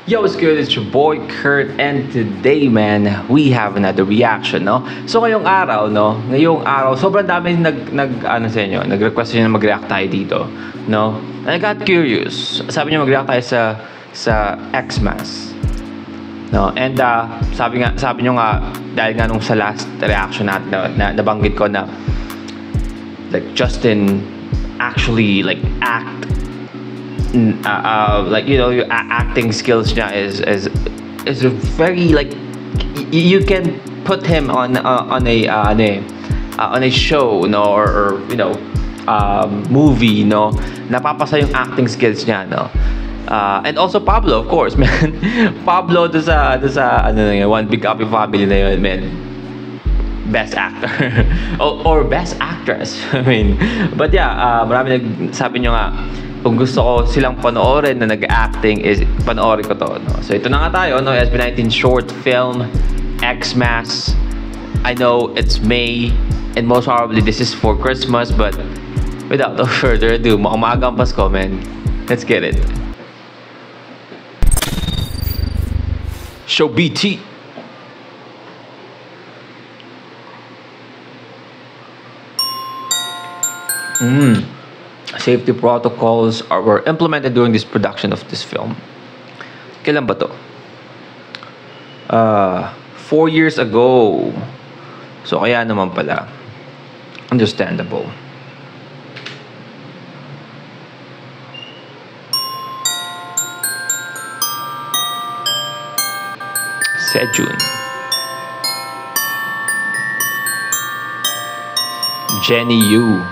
Yo, what's good? It's your boy Kurt, and today, man, we have another reaction, no? So ngayong araw, sobrang dami nag-request niyo na mag-react tayo dito, no? And I got curious. Sabi niyo mag-react tayo sa Xmas, no? And sabi niyo nga dahil nga nung sa last reaction natin na nabanggit ko na like Justin actually like your acting skills niya is very like you can put him on a show, no, or movie, no, napapasa yung acting skills niya, no. And also Pablo, of course, man. Pablo doon sa One Big Happy Family na yun, man. Best actor or best actress. I mean, but yeah, marami nagsabi nyo nga kung gusto ko silang panoorin na nag-acting is panoorin ko to, no? So ito na nga tayo, no? SB19 short film Xmas. I know it's May and most probably this is for Christmas, but without no further ado, maagang Pasko, man. Let's get it. Show BT. Safety protocols were implemented during this production of this film. Kailan ba to? 4 years ago. So kaya naman pala. Understandable. Sejun. Jenny Yu.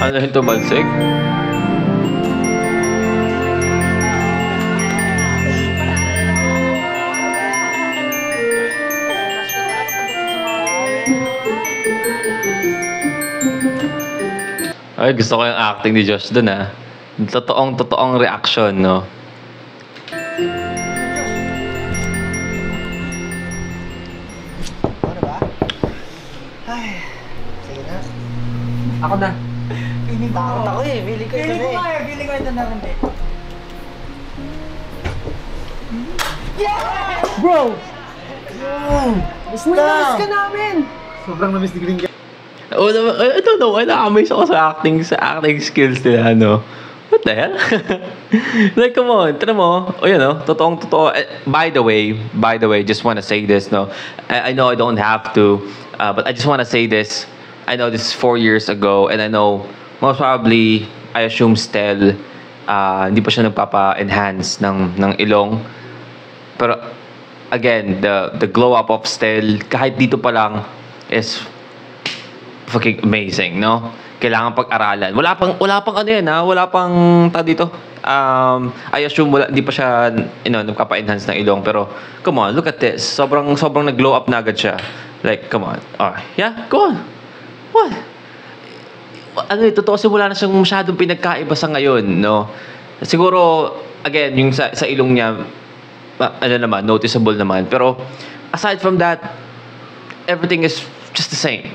Ano yung tumalsik? Ay, gusto ko yung acting ni Josh dun, ah. Totoong reaction, no? Ano ba? Ay, sige na. Ako na. Feeling ko. Takot ako eh. Feeling ko ito na eh. Feeling ko ito na rin eh. Yeah! Bro! Basta! Miss ka namin! Sobrang na-miss ni Green. Oh, I don't know. Na-amaze ako sa acting skills nila, no? What the hell? Like, come on. Tara mo. O, yun, no? Totoo. By the way, just wanna say this, no? I know I don't have to, but I just wanna say this. I know this is 4 years ago, and I know most probably, I assume Stel, hindi pa siya nagpapa-enhance ng ilong. Pero, again, the glow up of Stel, kahit dito pa lang, is fucking amazing, no? Kailangan pag-aralan. Wala pang ano yan, ha? Wala pang dito. I assume hindi pa siya, nagpapa-enhance ng ilong. Pero, come on, look at this. Sobrang nag-glow up na agad siya. Like, come on. Yeah, go on. What? Totoo, wala na siyang masyadong pinagkaiba sa ngayon, no? Siguro, again, yung sa ilong niya, noticeable naman. Pero, aside from that, everything is just the same.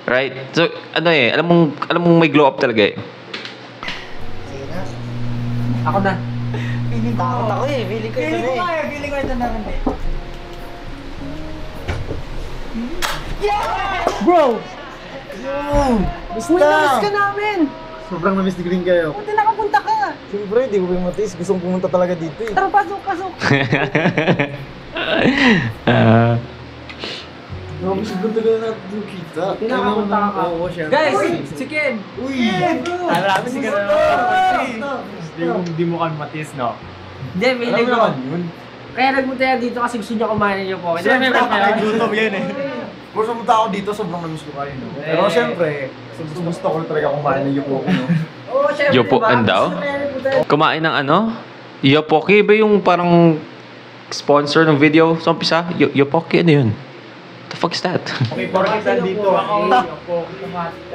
Right? So, alam mong may glow up talaga eh. Sige na. Ako na. Feeling ko. Takot ako eh. Feeling ko ito na eh. Feeling ko ito na rin eh. Yeah! Bro! Basta! Miss ka namin! Sobrang na-miss ni Green kayo. Buti nakapunta ka! Siyempre, hindi ko pa yung matiis. Gusto kong pumunta talaga dito eh. Tara, pasok! Grabe, siguro talaga natin yung kita. Pinakapunta ka. Oo, syempre. Guys! Si Ken! Uy! Marami si Ken. Hindi mo kami matis, no? Hindi, feeling ko. Yun. Kaya nagpunta yan dito kasi gusto niya kumain niyo po. Siyempre, gutom yan eh. Kung pumunta ako dito, sobrang na-miss ko kayo, no? Pero syempre, gusto ko talaga kumain ng yuko ko, no? Oo, syempre. Yopoan daw? Kumain ng ano? Yopoki ba yung parang sponsor ng video sa umpisa? Yopoki, ano yun? The fuck is that? Okay, porkit nandito.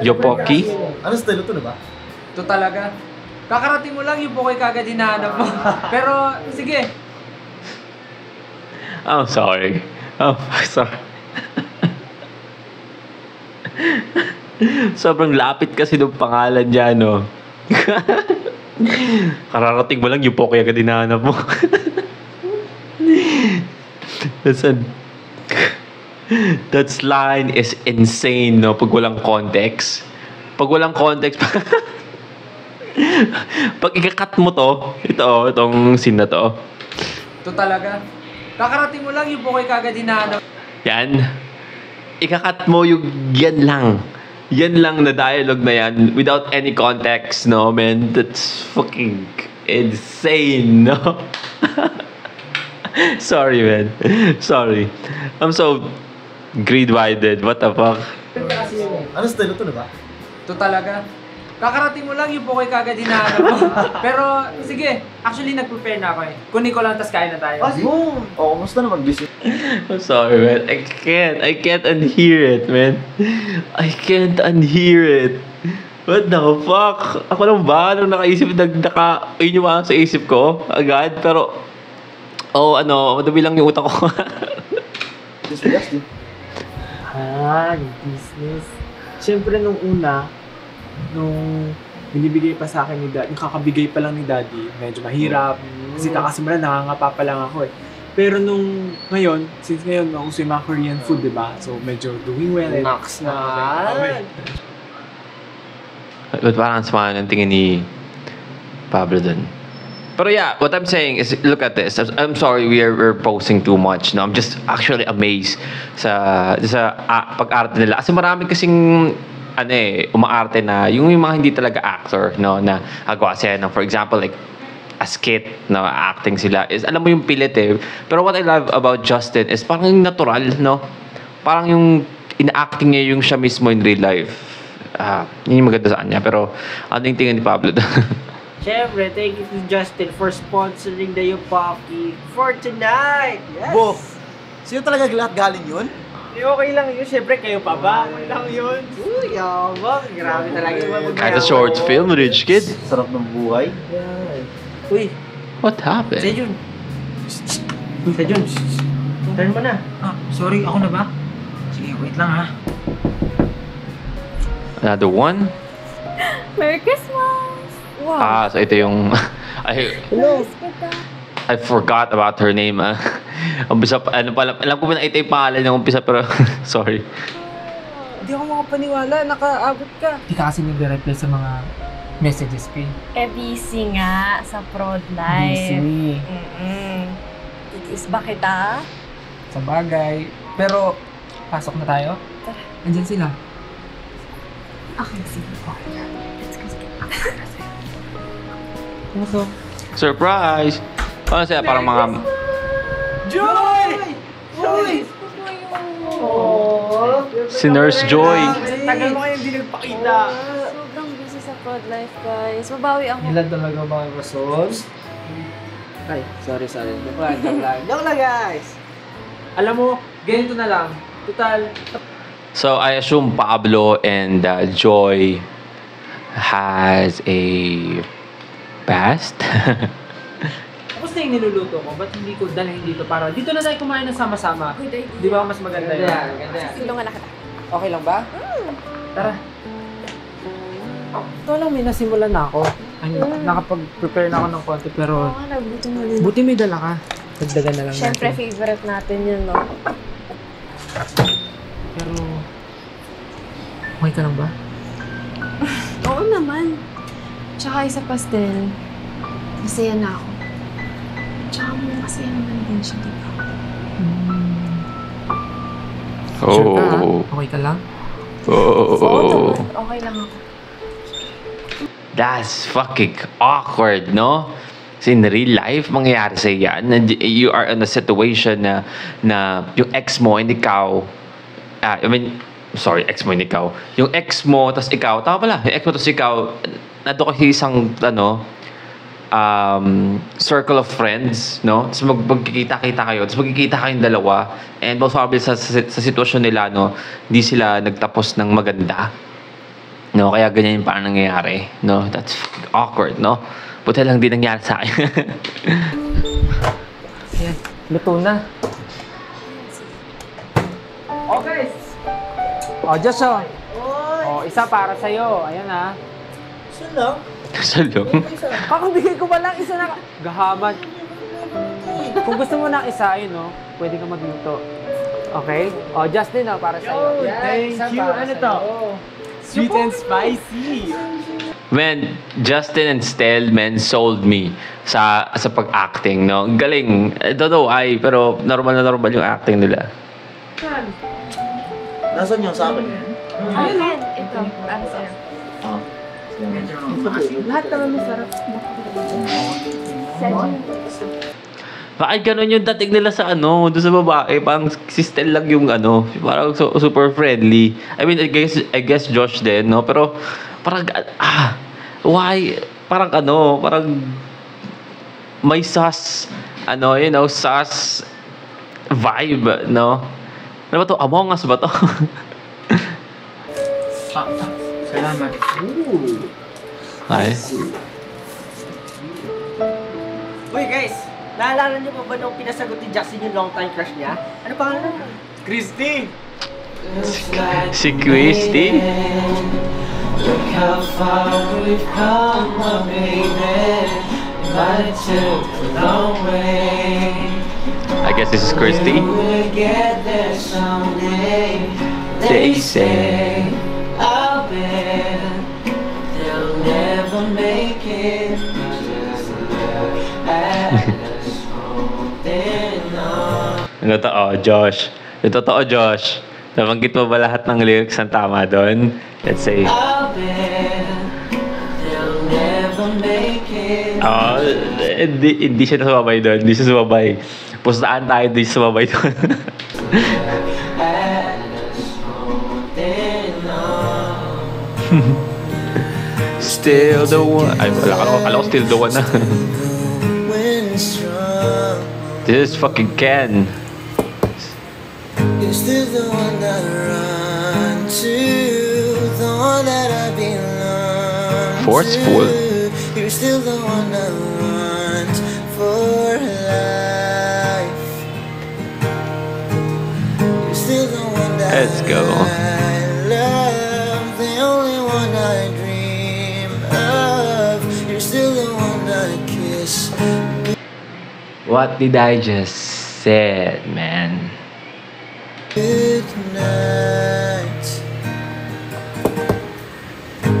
Yopoki? Ano style ito, diba? Ito talaga. Kakarating mo lang yung Pokoy kagad hinahanap mo. Pero, sige. I'm sorry. Oh, sorry. Sobrang lapit kasi ng pangalan dyan, no? Kararating mo lang yung Pokoy agad hinahanap mo. That line is insane, no? Pag walang context. Pag walang context, pag ikakat mo to, itong scene na to. Ito talaga. Kakarating mo lang yung Pokoy kagad hinahanap. Yan. Ikakat mo yung yan lang. Yan lang na dialogue na yan without any context, no, man? That's fucking insane, no? Sorry, man. Sorry. I'm so greed-minded. What the fuck? Ano style ito, diba? Ito talaga. Kakarating mo lang yung Pokoy kagad hinahanap mo. Pero, sige. Actually, nag-prepare na ako eh. Kunin ko lang, tas kain na tayo. Oo. Oo, kumusta naman? Busy. I'm sorry, man. I can't unhear it, man. I can't unhear it. What the fuck? Ako lang ba? Nung nakaisip, yun yung mga sa isip ko agad. Pero, madumi lang yung utak ko. Disgusting. Yung business. Siyempre nung una, nung binibigay pa sa akin ni Daddy, yung kakabigay pa lang ni Daddy, medyo mahirap. Kasi kakasimula, nangangapa pa lang ako eh. Pero nung ngayon, since ngayon, nauso yung mga Korean food, di ba? So medyo doing well. Max na. But parang sama ng tingin ni Pablo dun. Pero yeah, what I'm saying is, look at this. I'm sorry we're posting too much. No, I'm just actually amazed sa pag-arte nila. Kasi marami kasing umaarte na yung mga hindi talaga actor, no, na agawa siya ng, for example, like a skit, no, acting sila is, alam mo yung pilit eh. Pero what I love about Justin is parang yung natural, no? Parang yung ina-acting niya yung siya mismo in real life. Yun yung maganda sa kanya. Pero ano yung tingin ni Pablo doon? Siyempre, thank you to Justin for sponsoring the Yopoki for tonight. Yes! Bo, sino talaga lahat galing yun? Okay lang yun. Siyempre, kayo pa ba? Okay lang yun. Uy, yabang. Grabe talaga yung Kahit a short film, rich kid. Sarap ng buhay. Uy, What happened? Sejun. Sejun. Turn mo na. Sorry, ako na ba? Sige, wait lang ha. Another one? Merry Christmas! Wow. So ito yung... Hello. I forgot about her name, Umpisa, alam ko ba na ito yung pangalan ng umpisa, pero sorry. Hindi ako makapaniwala. Nakaabot ka. Hindi ka kasi nag-reply sa mga messages ko. busy nga sa prod life. Busy. Itis ba kita? Sa bagay. Pero, pasok na tayo. Tara. Andyan sila. Okay, sige. Let's go. Puso. Surprise! Ano sila? Parang mga... Joy! Joy! Si Nurse Joy. Tagal mo kayo hindi nagpakita. Sobrang busy sa prod life, guys. Mabawi ako. Ilan talaga mga rason? Ay, sorry. Joke lang, guys. Alam mo, ganito na lang. Total, So, I assume Pablo and Joy has a past? tapos na yung niluluto ko. Ba't hindi ko dalhin dito para dito na tayo kumain ng sama-sama? Good idea. Di ba mas maganda yun? Ganda yan. Silungan na kita. Okay lang ba? Tara. Ito lang, may nasimulan na ako. Nakapag-prepare na ako ng konti pero Oo, nagutom na din. buti may dala ka. Dagdagan na lang Siyempre, natin. favorite natin yun, no? Pero, okay ka lang ba? Oo naman. Tsaka isa pastel, masaya na ako. Tsaka masaya naman din siya, di ba? Sure ka, ha? Oh. Okay ka lang? Oo Oh. naman. Okay lang ako. That's fucking awkward, no? Kasi in real life, mangyayari sa yan. You are in a situation na yung ex mo and ikaw, ex mo and ikaw. Yung ex mo, tas ikaw, tama pala, yung ex mo, tas ikaw, nandun kasi isang, circle of friends, no? Tapos magkikita-kita kayo, tapos magkikita kayong dalawa, and most probably sa sitwasyon nila, no, hindi sila nagtapos ng maganda, no? no? Kaya ganyan yung parang nangyayari, no? That's awkward, no? Buti lang din nangyari sa akin. Yan, luto na. Okay. Oh, Diyos, oh. Oh, isa para sa'yo. Ayan, ha. Salong. Kakabigay ko ba lang isa na... Gahaman. Kung gusto mo ng isa, yun, no? Pwede ka magluto. Okay? Oh, Justin, oh, para sa'yo. Yan, thank isa you. para Ano sa'yo. to? Sweet and spicy. Man, Justin and Stel, man, sold me sa pag-acting, no? Ang galing. I don't know why, pero normal na normal yung acting nila. Nasaan yung sa akin? Ayan, ito. Para sa'yo. Lahat naman masarap. Bakit ganun yung dating nila sa ano, doon sa babae, parang si Stel lang yung ano, parang super friendly. I mean, I guess Josh din, no? Pero parang, why? Parang ano, parang may sus, ano, you know, sus vibe, no? Ano ba to? Among Us ba to? Salamat. Ay. Uy guys, naalala niyo pa ba nung pinasagot ni Jackson yung long time crush niya? Ano pangalan niya? Christy! Si Christy? Look how far we've come, my baby. But it took a long way. I guess this is Christy. We'll get there someday. They say. I'll bet they'll never make it. Just look at us holding on. Ang totoo, Josh. Yung totoo, Josh. Nabanggit mo ba lahat ng lyrics ang tama doon? Let's say. I'll bet they'll never make it. Oh, hindi siya sumabay doon. Hindi siya sumabay. Pustaan tayo, hindi siya sumabay doon. At us holding on. Still the one. Ay, wala ko still the one na. When strong, This is fucking Ken. you're still the one that I run to, the one that I belong Forceful. to. You're still the one I want for life. You're still the one that Let's go. I love, the only one I dream of. You're still the one I kiss. What did I just said, man? Good night.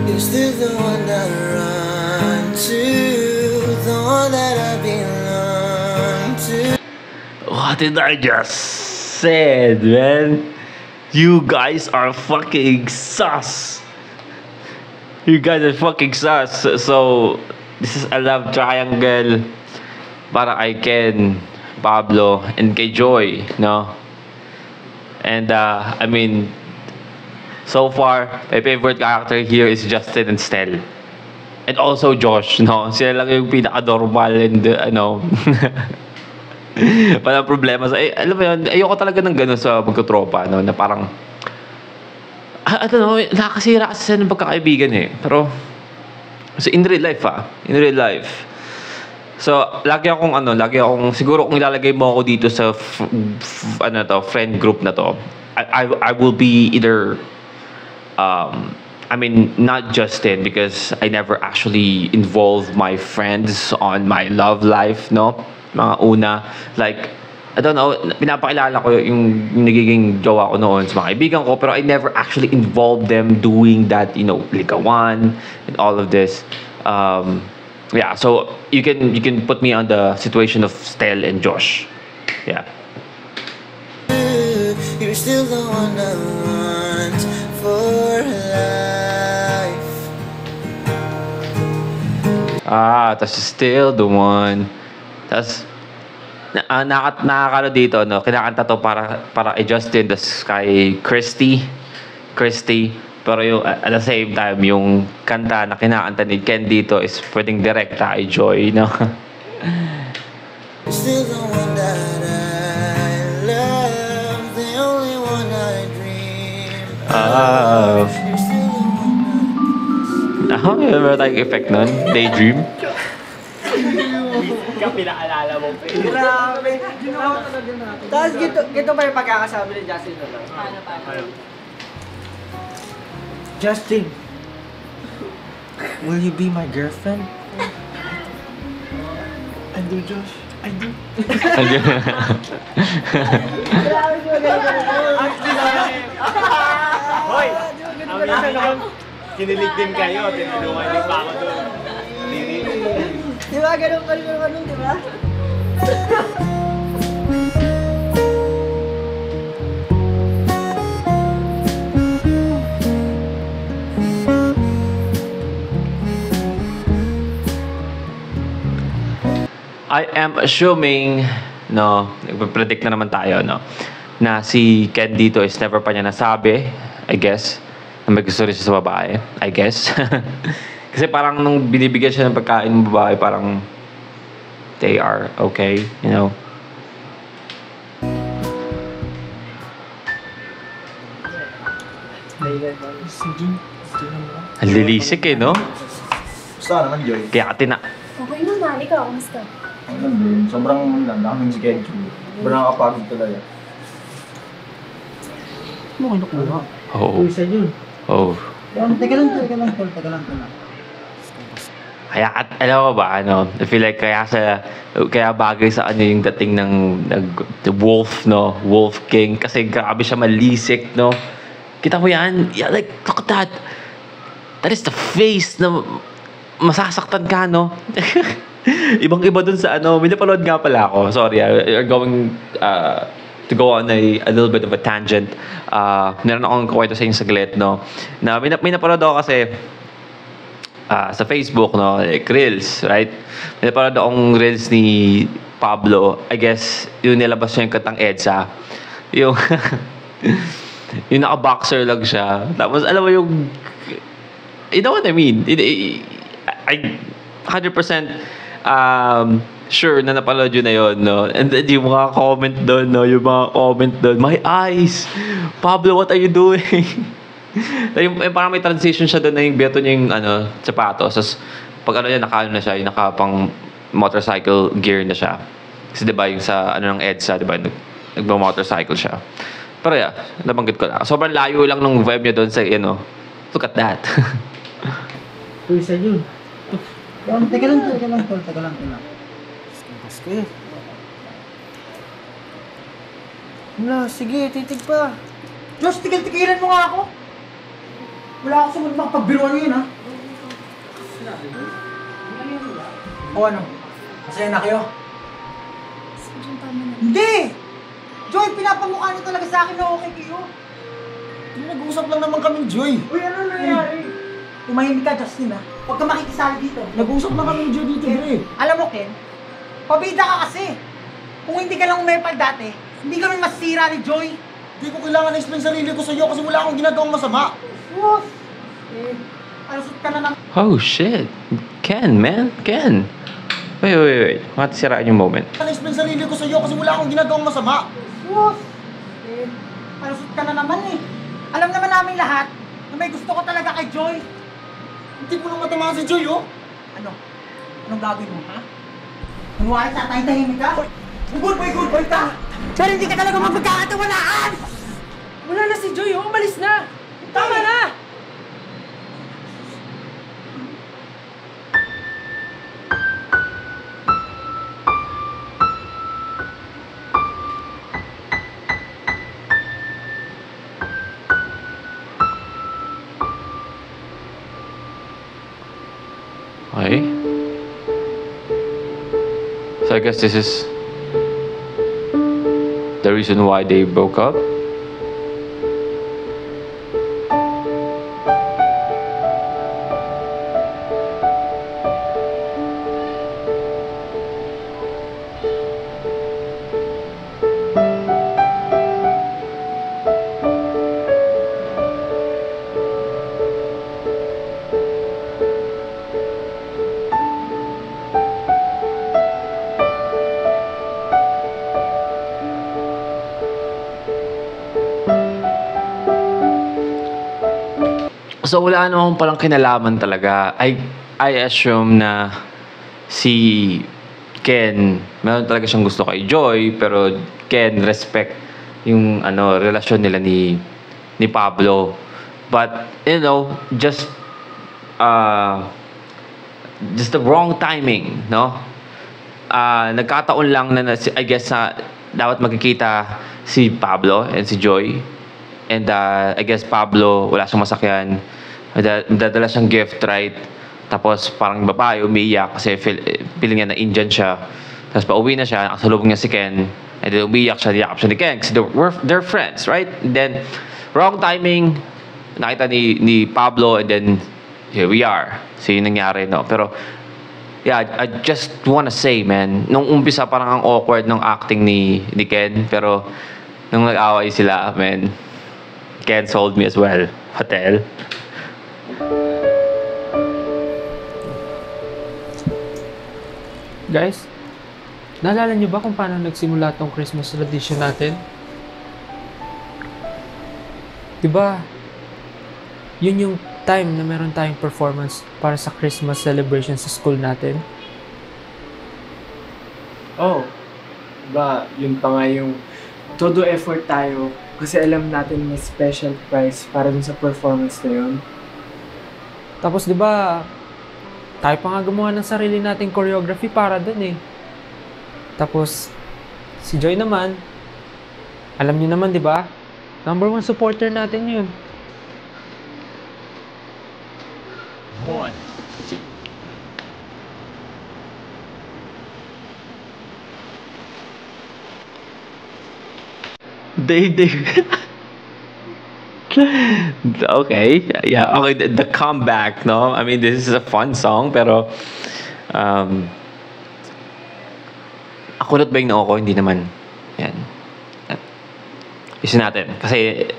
You're still the one that I run to, the one that I belong to. What did I just said, man? You guys are fucking sus. You guys are fucking sus. So, this is a love triangle para kay Ken, Pablo, and kay Joy, no? And, I mean, so far, my favorite character here is Justin and Stel. And also Josh, no? Sila lang yung pinaka-normal and, ano, walang problema. So, alam mo yun, ayoko talaga ng gano'n sa magkatropa, no? Na parang, I don't know, nakakasira kasi sa ng pagkakaibigan eh. Pero, so in real life in real life. So, lagi akong, siguro kung ilalagay mo ako dito sa, friend group na to, I will be either, I mean, not Justin, because I never actually involve my friends on my love life, no? Mga una, like, I don't know, pinapakilala ko yung nagiging jowa ko noon sa mga kaibigan ko, pero I never actually involved them doing that, you know, ligawan, and all of this. Yeah, so you can put me on the situation of Stel and Josh. Yeah. You're still the one I want for life. Tas still the one. Tas nakakano dito, no? Kinakanta to para kay Justin, tas kay Christy. Pero yung, at the same time, yung kanta na kinakanta ni Ken dito is pwedeng direkta kay Joy, no? You're still the one that I love, the only one I dream of. You're still the one Meron tayong effect nun. Daydream. Ikaw pinaalala mo, pre. Grabe. Tapos gito pa yung pagkakasama ni Justin na lang. Justin, will you be my girlfriend? I do, Josh. I do. Hoy! Ang naman, kinilig din kayo. Tinulungan niyo pa ako doon. Di ba? Ganun ka rin nun, di ba? I am assuming, no, nagpe-predict na naman tayo, no, na si Ken dito is never pa niya nasabi, I guess, na may gusto rin siya sa babae, I guess. Kasi parang nung binibigyan siya ng pagkain ng babae, parang they are okay, you know. Ang lilisik eh, no? Basta naman, Joy. Kaya tina... Okay naman, ikaw, kamusta? Ano din, sobrang daming schedule. Sobrang nakapagod talaga. Mo kayo nakuha. Oo. Isa yun. Oh. Teka lang, tol. Kaya, alam mo ba, ano, I feel like kaya bagay sa ano yung dating ng the wolf, no? Wolf King. Kasi grabe siya malisik, no? Kita mo yan? Yeah, like, look at that. That is the face na masasaktan ka, no? Ibang-iba dun sa ano, may napanood nga pala ako. Sorry, I'm going to go on a little bit of a tangent. Meron akong kwento sa inyo saglit, no? Na may napanood ako kasi sa Facebook, no? Like, Reels, right? May napanood akong Reels ni Pablo. I guess, yung nilabas niya yung katang EDSA. Yung, yung naka-boxer lang siya. Tapos, alam mo yung, you know what I mean? I 100% sure na napanood yun na yun, no? And then yung mga comment doon, no? Yung mga comment doon, my eyes! Pablo, what are you doing? yung parang may transition siya doon na yung beto niya yung ano, sapatos. Tapos pag ano niya, naka na siya, yung nakapang motorcycle gear na siya. Kasi diba yung sa ano ng EDSA, diba? Nagmo-motorcycle siya. Pero yeah, nabanggit ko lang. Sobrang layo lang ng vibe niya doon sa, you know, look at that. Isa yun. Teka lang. Paske. Wala, sige, titig pa. Josh, tigil-tigilan mo nga ako. Wala ako sumunod makapagbiruan ngayon, ha? O ano? Masaya na kayo? Sobrang tama na. Hindi! Joy, pinapamukha niyo talaga sa akin na okay kayo. Nag-uusap lang naman kami, Joy. Uy, ano nangyari? Tumahimik ka, Justin, ha? Huwag ka makikisali dito. Nag-uusap lang kami ni Joy dito, Joy. Alam mo, Ken, pabida ka kasi. Kung hindi ka lang umepal dati, hindi kami masira ni Joy. Hindi ko kailangan explain sarili ko sa'yo kasi wala akong ginagawang masama. What? Alusot ka na ng... Oh, shit. Ken, man. Ken. Wait. Matisiraan yung moment. explain sarili ko sa'yo kasi wala akong ginagawang masama. What? Alusot ka na naman eh. Alam naman namin lahat na may gusto ko talaga kay Joy. Hindi mo lang matamaan si Joy, oh. Ano? Anong gagawin mo, ha? Kunwari tatahimik ka? Good boy ka! Pero hindi ka talaga mapagkakatawalaan! Wala na si Joy, oh. Umalis na. Tama na. Okay. So I guess this is the reason why they broke up. So wala naman palang kinalaman talaga. I assume na si Ken, meron talaga siyang gusto kay Joy, pero Ken respect yung relasyon nila ni Pablo. But just the wrong timing, no? Nagkataon lang na I guess dapat magkikita si Pablo and si Joy. And I guess Pablo, wala siyang masakyan. Dadala siyang gift, right? Tapos parang yung babae umiiyak kasi feeling niya na Indian siya. Tapos pauwi na siya, nakasalubong niya si Ken. And then umiiyak siya, niyakap siya ni Ken kasi they're friends, right? And then, wrong timing, nakita ni Pablo, and then here we are. So yun nangyari, no? Pero, yeah, I just wanna say, man, nung umpisa parang ang awkward ng acting ni Ken, pero nung nag-away sila, man, Ken sold me as well. Hotel. Guys, naalala niyo ba kung paano nagsimula tong Christmas tradition natin? Diba, yun yung time na meron tayong performance para sa Christmas celebration sa school natin? Oh, diba, yun pa nga yung todo effort tayo kasi alam natin may special prize para dun sa performance na yun. Tapos diba, tayo pa nga gumawa ng sarili nating choreography para dun eh. Tapos, si Joy naman, alam niyo naman, di ba? Number 1 supporter natin yun. They okay, yeah, okay, the comeback, no? I mean, this is a fun song, pero akunot ba yung noo ko? Hindi naman. Yan. Isin natin. Kasi,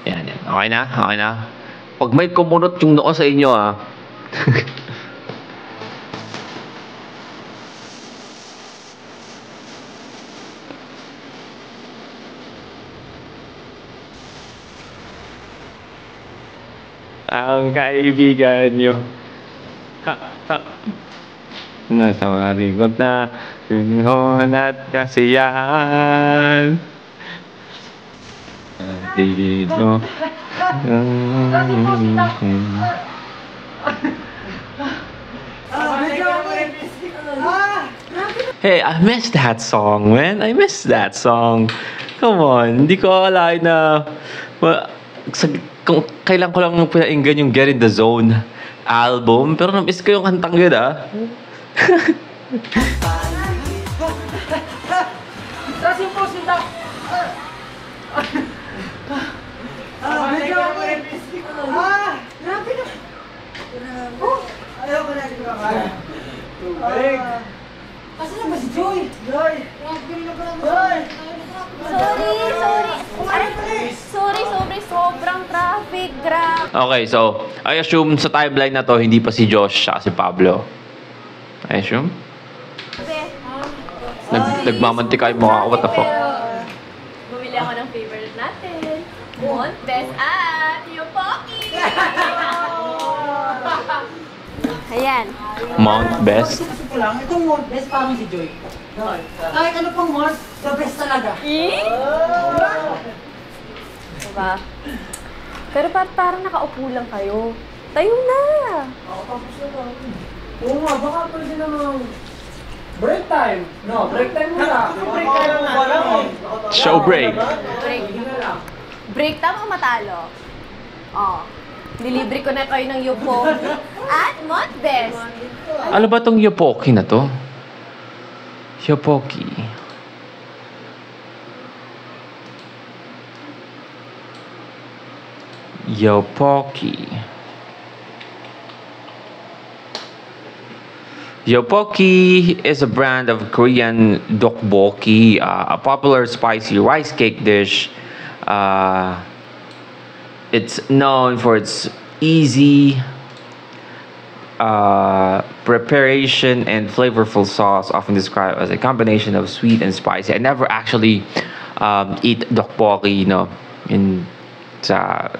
yan. Okay na? Okay na? Pag may kumunot yung noo sa inyo, ang kaibigan nyo. Nasa marigot na singhon at kasiyahan. Dito. Hey, I missed that song, man. I missed that song. Come on. Hindi ko akalain na kung kailan ko lang pinainggan yung Get in the Zone album, pero na-miss ko yung kantang yun, Kasi na ba si Joy? Joy! Sorry, sobrang traffic, grabe. Okay, so, I assume sa timeline na to, hindi pa si Josh siya si Pablo. I assume? Nagmamantika yung mukha ko, what the fuck? Bumili ako ng favorite natin. Mont Best at yung Pocky! Ayan. Mount Best? Kasi ko lang, itong Mount Best parang si Joy. Kahit ano pang Mount, the best talaga. Diba? Pero parang nakaupo lang kayo. Tayo na! Oo nga, baka pwede namang break time. No, break time muna. Break tayo na natin. Show break. Break time o matalo? Oh. Dilibre ko na kayo ng Yupo at Mont Best. Ano ba tong Yopoki na to? Yopoki. Yopoki. Yopoki is a brand of Korean dokboki, a popular spicy rice cake dish. It's known for its easy preparation and flavorful sauce, often described as a combination of sweet and spicy. I never actually eat dokboki, in sa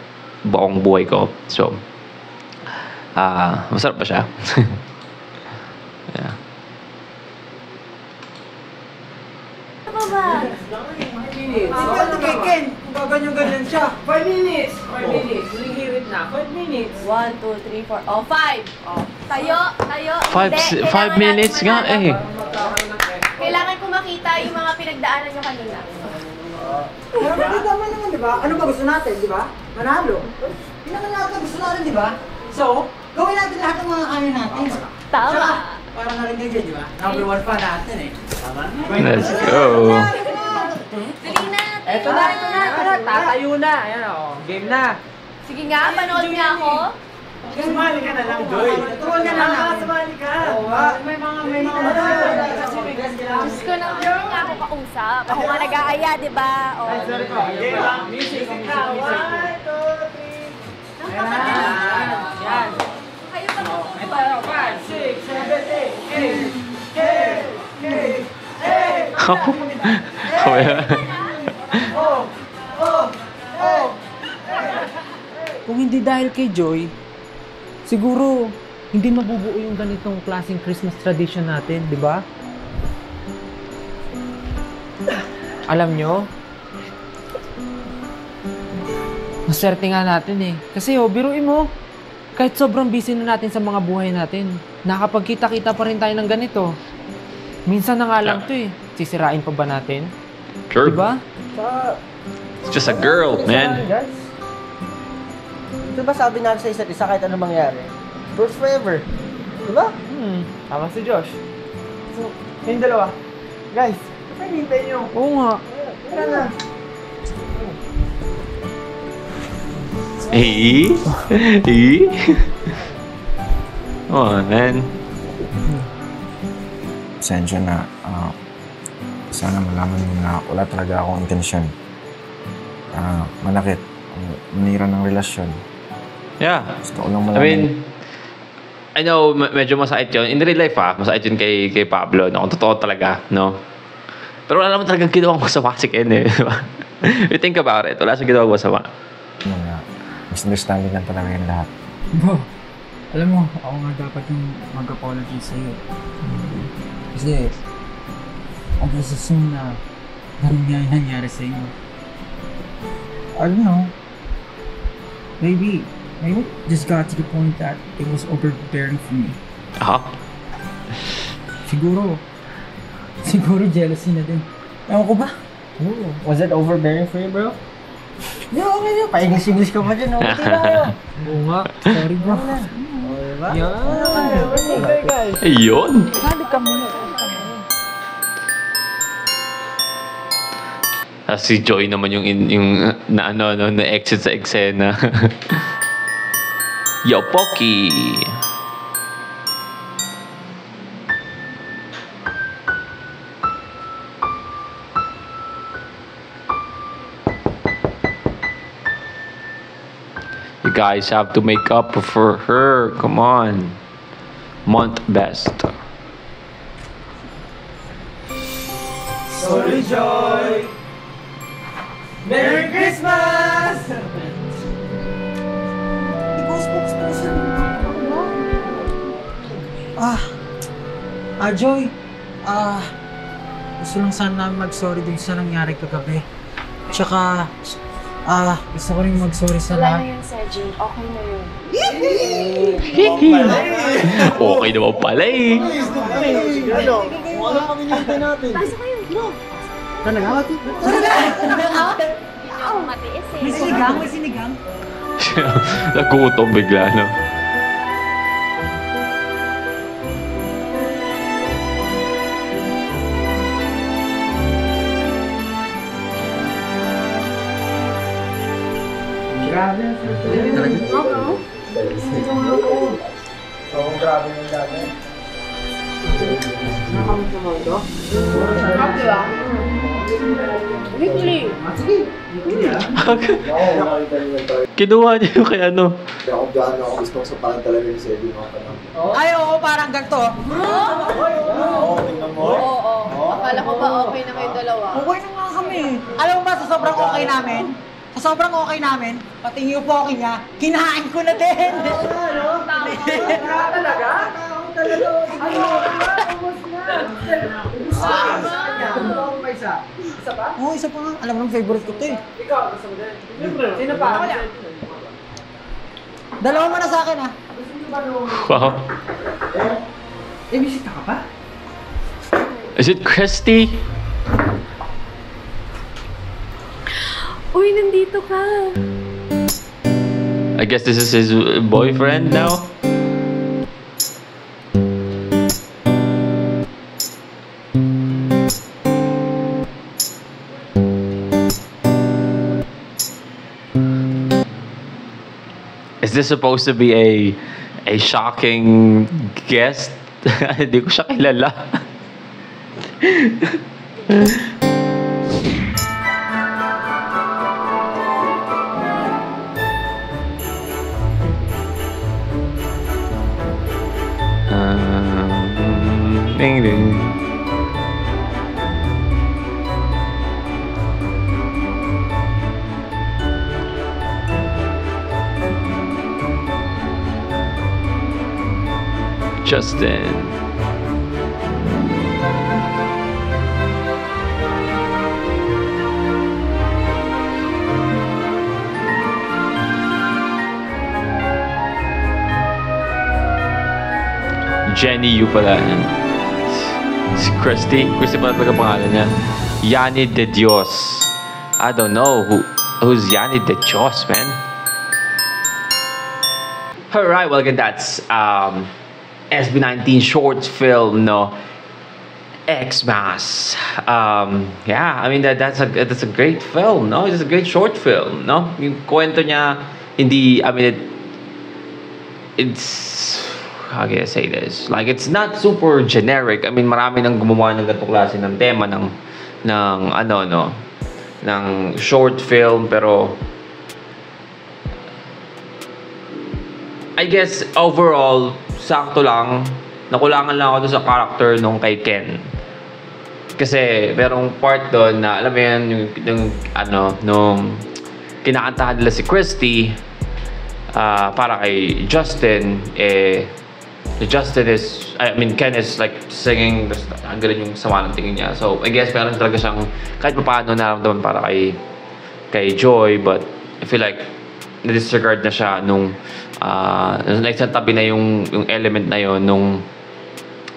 buong buhay ko. So, masarap pa siya. Yeah. Ikaw kay Ken, kung ganyan siya. 5 minutes! 5 minutes. Huling-hirit na. 5 minutes. 1, 2, 3, 4. Oh, 5. Oh. Tayo. Five Hindi, minutes nga eh. Kailangan ko makita yung mga pinagdaanan nyo kanina. Pero tama naman, di ba? Ano ba gusto natin, di ba? Manalo. Yun naman lahat ang gusto natin, di ba? So, gawin natin lahat ng mga kaya natin. Tama. Tsaka, parang narinig dyan, di ba? Number 1 fan natin eh. Tama? Let's go. Dali na. Eto na. Tatayo na. Ayan o. Game na. Sige nga, panood niya ako. Sumali ka na lang, Joy. Turuan ka na lang. Sumali ka. Oo ba? May mga Diyos ko na, hindi nga ako kausap. Ako nga nag-aaya, di ba? Oh. music. 1, 2, 3. Yan. Kayo ba? Ito. 5, 6, 7, 8. Kung hindi dahil kay Joy, siguro hindi mabubuo yung ganitong klaseng Christmas tradition natin, di ba? Alam nyo, maswerte nga natin eh. Kasi biruin mo, kahit sobrang busy na natin sa mga buhay natin, nakapagkita-kita pa rin tayo ng ganito. Minsan na nga lang to eh. Sisirain pa ba natin? Sure. Di ba? It's just a girl, man. Ito ba sabi natin sa isa't isa kahit ano mangyari? First forever. Diba? Tama si Josh. So, kayong dalawa. Guys, ano hinihintay nyo? Oo nga. Tara na. Hey? Hey? Come on, man. Pasensya na. Sana malaman mo na wala talaga akong intensyon. Manakit. Manira ng relasyon. Yeah. Gusto ko lang I malaman. mean, I know, medyo masakit yun. In real life, masakit yun kay Pablo, no? Kung totoo talaga, no? Pero wala naman talagang ginawang masama si Ken, eh. You think about it, wala siyang ginawang masama. Misunderstanding lang talaga yung lahat. Bro, alam mo, ako nga dapat yung mag-apology sa'yo. Kasi, ang assume na ganun nga yung nangyari sa inyo. I don't know. Maybe just got to the point that it was overbearing for me. Siguro jealousy na din. Ewan ko ba? Was it overbearing for you, bro? Hindi, okay yun. Pa-English ka pa dyan. Okay lang yun. Oo nga. Sorry bro. Diba? Yan. Ayun. Sali ka muna. Si Joy naman yung na exit sa eksena. Yo, Pocky! You guys have to make up for her. Come on. Month best. Sorry, Joy! Merry Christmas! Joy, gusto lang sana namin mag-sorry dun sa nangyari kagabi. Tsaka, gusto ko rin mag-sorry sa Wala na lahat. yun, Sergi. Okay na yun. Okay naman pala eh. Ano? Kung ano pang hinihintay natin? Pasok kayo, no? Talaga? Hindi ako matiis eh. May sinigang. Nagutom bigla, no? Grabe. Oo, grabe yung dami. Weekly. Kinuha niya yung kay ano. Kaya kung gaano ako gusto ko sa parang talaga ni Sedi mga panahon. Ay, oo, parang ganito. Oo, tingnan mo. Oo. Akala ko ba okay na kayong dalawa? Okay na nga kami. Alam mo ba, sa sobrang okay namin, Sa sobrang okay namin, pati yung poke niya, kinain ko na din. Oo, isa pa nga. Alam mo naman, favorite ko to eh. Sino pa? Dalawa mo na sa akin ah. Wow. Eh, bisita ka pa? Is it Christy? Uy, nandito ka. I guess this is his boyfriend now. Is this supposed to be a shocking guest? Hindi ko siya kilala. Ding ding. Justin. Jenny Yu pala yan. Si Christy. Christy pala talaga pangalan niya. Yanni de Dios. I don't know who's Yanni de Dios, man. Alright, well again, that's SB19 short film, no? Xmas. Yeah, I mean that's a great film, no? It's a great short film, no? Yung kwento niya, hindi, I mean it's how can I say this? Like, it's not super generic. I mean, marami nang gumawa ng ganitong klase ng tema ng ano, no? Ng short film, pero I guess, overall, sakto lang. Nakulangan lang ako doon sa character nung kay Ken. Kasi, merong part doon na, alam mo yan, yung ano, nung kinakantahan nila si Christy, para kay Justin, Justin is, I mean, Ken is like singing, ang galing yung sama ng tingin niya. So, I guess meron talaga siyang, kahit pa paano naramdaman para kay Joy, but I feel like, na-disregard na siya nung, tabi na yung element na yon nung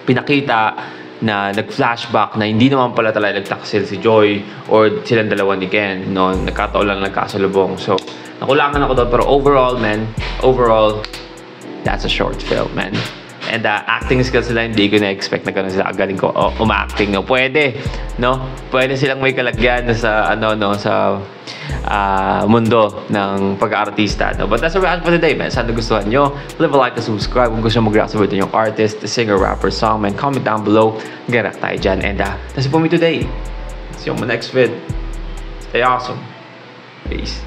pinakita na nag-flashback na hindi naman pala talaga nagtaksil si Joy or silang dalawa ni Ken, no? Nagkataon lang nagkasalubong. So, nakulangan ako doon, pero overall, that's a short film, man. And acting skills nila, hindi ko na-expect na gano'n sila galing ko uma-acting, no? Pwede, no? Pwede silang may kalagyan sa, ano, no, sa mundo ng pag-aartista, no? But that's a wrap for today, man. Sana gustuhan nyo. Leave a like and subscribe kung gusto nyo mag-react sa video yung artist, the singer, rapper, song, man. Comment down below. Mag-react tayo dyan. And that's it for me today. See you on my next vid. Stay awesome. Peace.